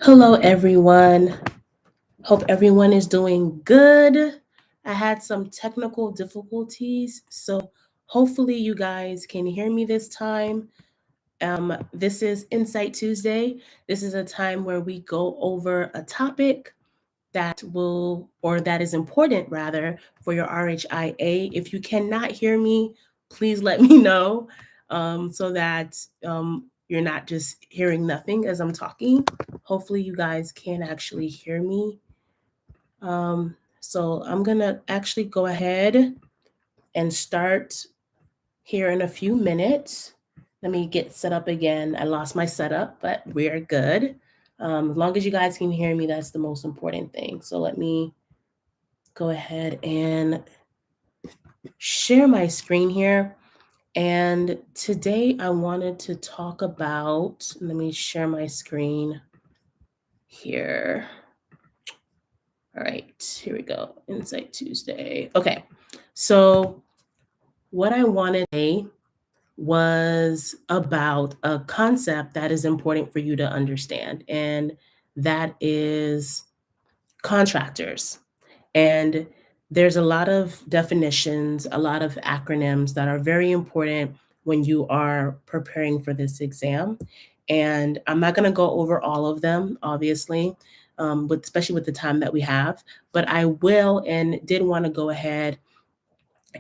Hello, everyone. Hope everyone is doing good. I had some technical difficulties, so hopefully you guys can hear me this time. This is Insight Tuesday. This is a time where we go over a topic that is important rather for your RHIA. If you cannot hear me, please let me know so that you're not just hearing nothing as I'm talking. Hopefully, you guys can actually hear me. So I'm gonna actually go ahead and start here in a few minutes. Let me get set up again. I lost my setup, but we're good. As long as you guys can hear me, that's the most important thing. So let me go ahead and share my screen here. And today I wanted to talk about, let me share my screen here. All right, here we go. Insight Tuesday. Okay, so what I wanted today was about a concept that is important for you to understand, and that is contractors. And there's a lot of definitions, a lot of acronyms that are very important when you are preparing for this exam. And I'm not going to go over all of them, obviously, especially with the time that we have, but I will and did want to go ahead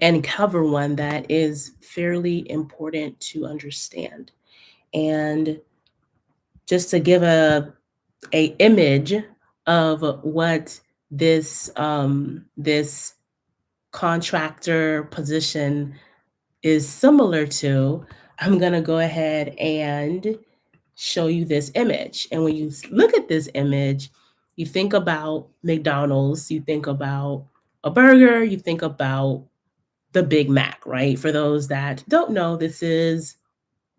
and cover one that is fairly important to understand. And just to give a image of what this contractor position is similar to, I'm going to go ahead and show you this image. And when you look at this image, you think about McDonald's, you think about a burger, you think about the Big Mac, right? For those that don't know, this is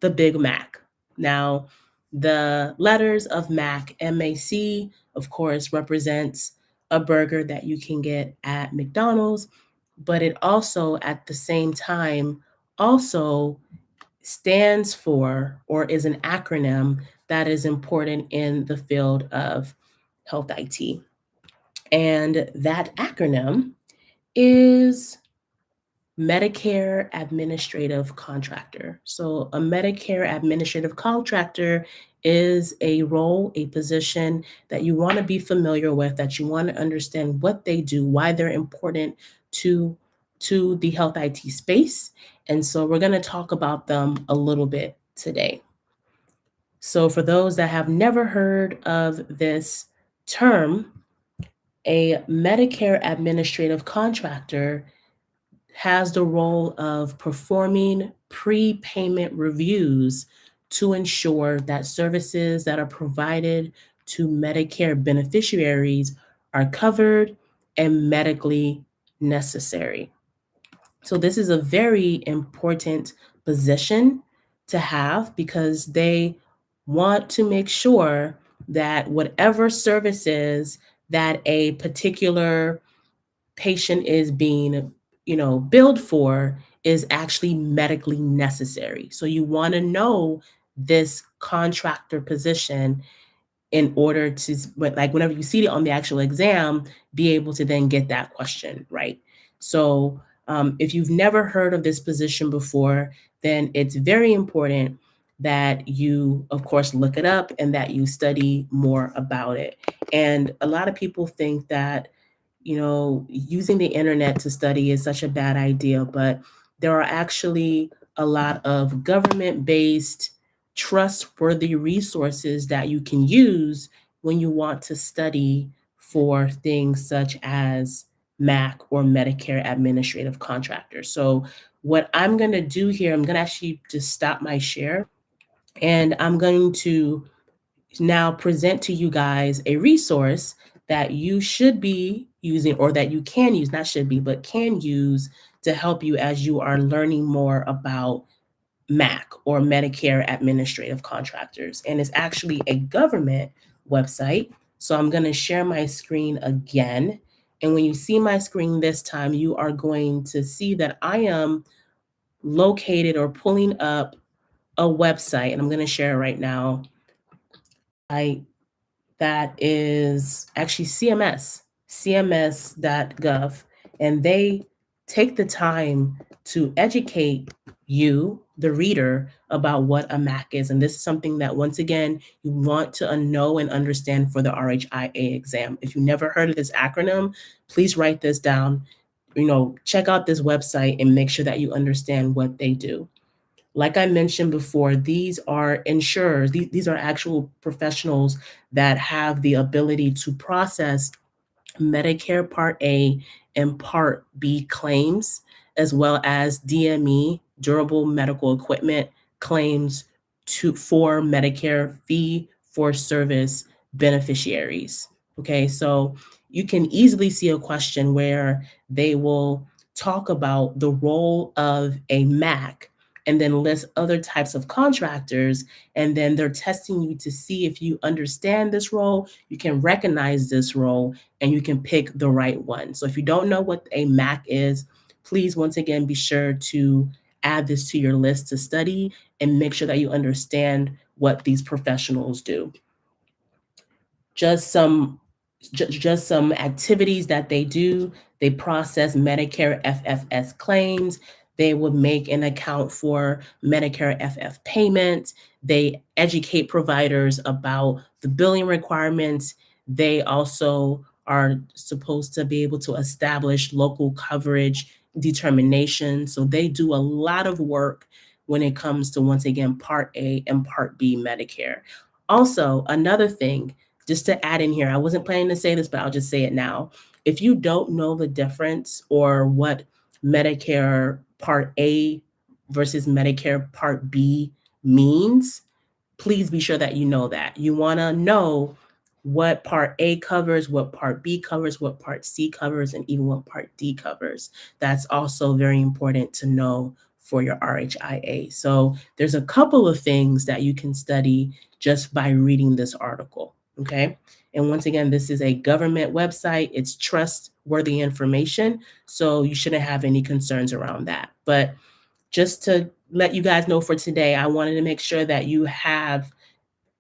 the Big Mac. Now, the letters of Mac, MAC, of course, represents a burger that you can get at McDonald's, but it also, at the same time, also stands for or is an acronym that is important in the field of health IT. And that acronym is Medicare Administrative Contractor. So, a Medicare Administrative Contractor is a role, a position that you want to be familiar with, that you want to understand what they do, why they're important to the health IT space. And so, we're going to talk about them a little bit today. So, for those that have never heard of this term, a Medicare Administrative Contractor has the role of performing prepayment reviews to ensure that services that are provided to Medicare beneficiaries are covered and medically necessary. So, this is a very important position to have because they want to make sure that whatever services that a particular patient is being, billed for is actually medically necessary. So you want to know this contractor position in order to, like, whenever you see it on the actual exam, be able to then get that question right. So if you've never heard of this position before, then it's very important that you, of course, look it up and that you study more about it. And a lot of people think that using the internet to study is such a bad idea, but there are actually a lot of government-based, trustworthy resources that you can use when you want to study for things such as MAC or Medicare Administrative Contractor. So what I'm going to do here, I'm going to actually just stop my share, and I'm going to now present to you guys a resource that you should be using, or that you can use, not should be, but can use to help you as you are learning more about MAC or Medicare Administrative Contractors. And it's actually a government website. So I'm going to share my screen again. And when you see my screen this time, you are going to see that I am located or pulling up a website, and I'm going to share it right now. that is actually cms.gov, and they take the time to educate you, the reader, about what a MAC is. And this is something that, once again, you want to know and understand for the RHIA exam. If you never heard of this acronym, please write this down. Check out this website and make sure that you understand what they do. Like I mentioned before, these are insurers. These are actual professionals that have the ability to process Medicare Part A and Part B claims, as well as DME, durable medical equipment claims for Medicare fee for service beneficiaries. Okay, so you can easily see a question where they will talk about the role of a MAC and then list other types of contractors, and then they're testing you to see if you understand this role, you can recognize this role, and you can pick the right one. So if you don't know what a MAC is, please once again be sure to add this to your list to study and make sure that you understand what these professionals do. Just some activities that they do. They process Medicare FFS claims. They would make an account for Medicare FF payments. They educate providers about the billing requirements. They also are supposed to be able to establish local coverage determination. So they do a lot of work when it comes to, once again, Part A and Part B Medicare. Also, another thing, just to add in here, I wasn't planning to say this, but I'll just say it now. If you don't know the difference or what Medicare Part A versus Medicare Part B means, please be sure that you know that. You want to know what Part A covers, what Part B covers, what Part C covers, and even what Part D covers. That's also very important to know for your RHIA. So there's a couple of things that you can study just by reading this article, okay? And once again, this is a government website. It's trustworthy information, so you shouldn't have any concerns around that. But just to let you guys know for today, I wanted to make sure that you have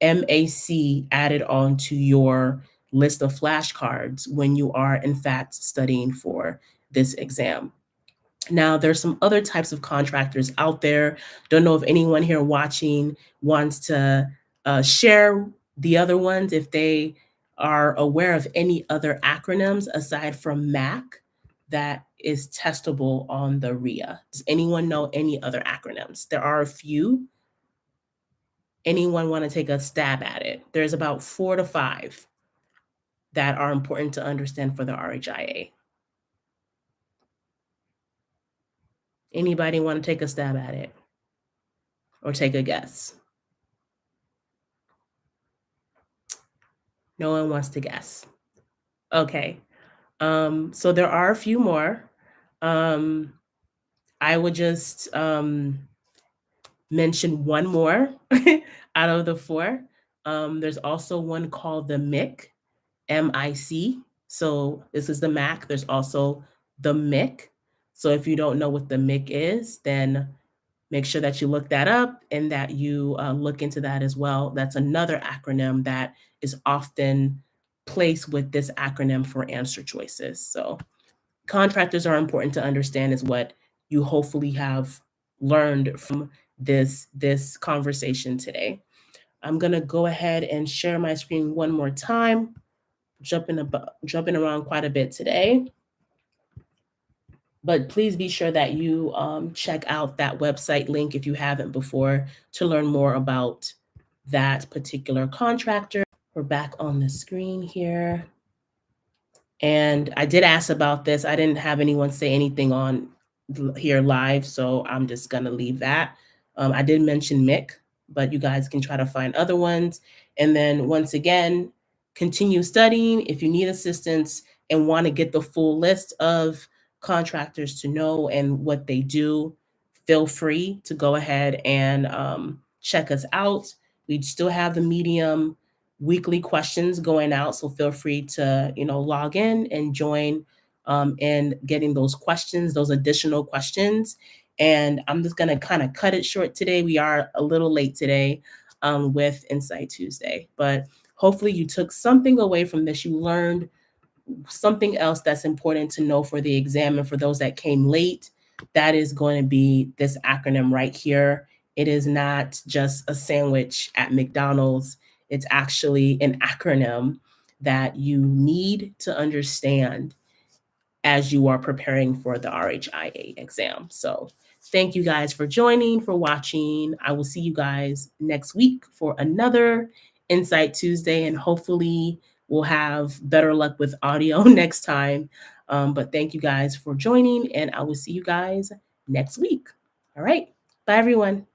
MAC added on to your list of flashcards when you are in fact studying for this exam. Now, there's some other types of contractors out there. Don't know if anyone here watching wants to share the other ones, if they are aware of any other acronyms aside from MAC that is testable on the RHIA. Does anyone know any other acronyms? There are a few. Anyone want to take a stab at it? There's about 4 to 5 that are important to understand for the RHIA. Anybody want to take a stab at it or take a guess? No one wants to guess. Okay. So there are a few more. I would just mention one more out of the 4. There's also one called the MIC, MIC. So this is the MAC. There's also the MIC. So if you don't know what the MIC is, then make sure that you look that up and that you look into that as well. That's another acronym that is often placed with this acronym for answer choices. So contractors are important to understand, is what you hopefully have learned from this conversation today. I'm gonna go ahead and share my screen one more time, jumping around quite a bit today. But please be sure that you check out that website link if you haven't before to learn more about that particular contractor. We're back on the screen here. And I did ask about this. I didn't have anyone say anything on here live, so I'm just gonna leave that. I did mention Mick, but you guys can try to find other ones. And then once again, continue studying. If you need assistance and want to get the full list of contractors to know and what they do, feel free to go ahead and check us out. We still have the Medium weekly questions going out, so feel free to log in and join in getting those questions, those additional questions. And I'm just going to kind of cut it short today. We are a little late today with Insight Tuesday, but Hopefully you took something away from this. You learned something else that's important to know for the exam. And for those that came late, that is going to be this acronym right here. It is not just a sandwich at McDonald's. It's actually an acronym that you need to understand as you are preparing for the RHIA exam. So thank you guys for joining, for watching. I will see you guys next week for another Insight Tuesday, and hopefully we'll have better luck with audio next time. But thank you guys for joining, and I will see you guys next week. All right. Bye, everyone.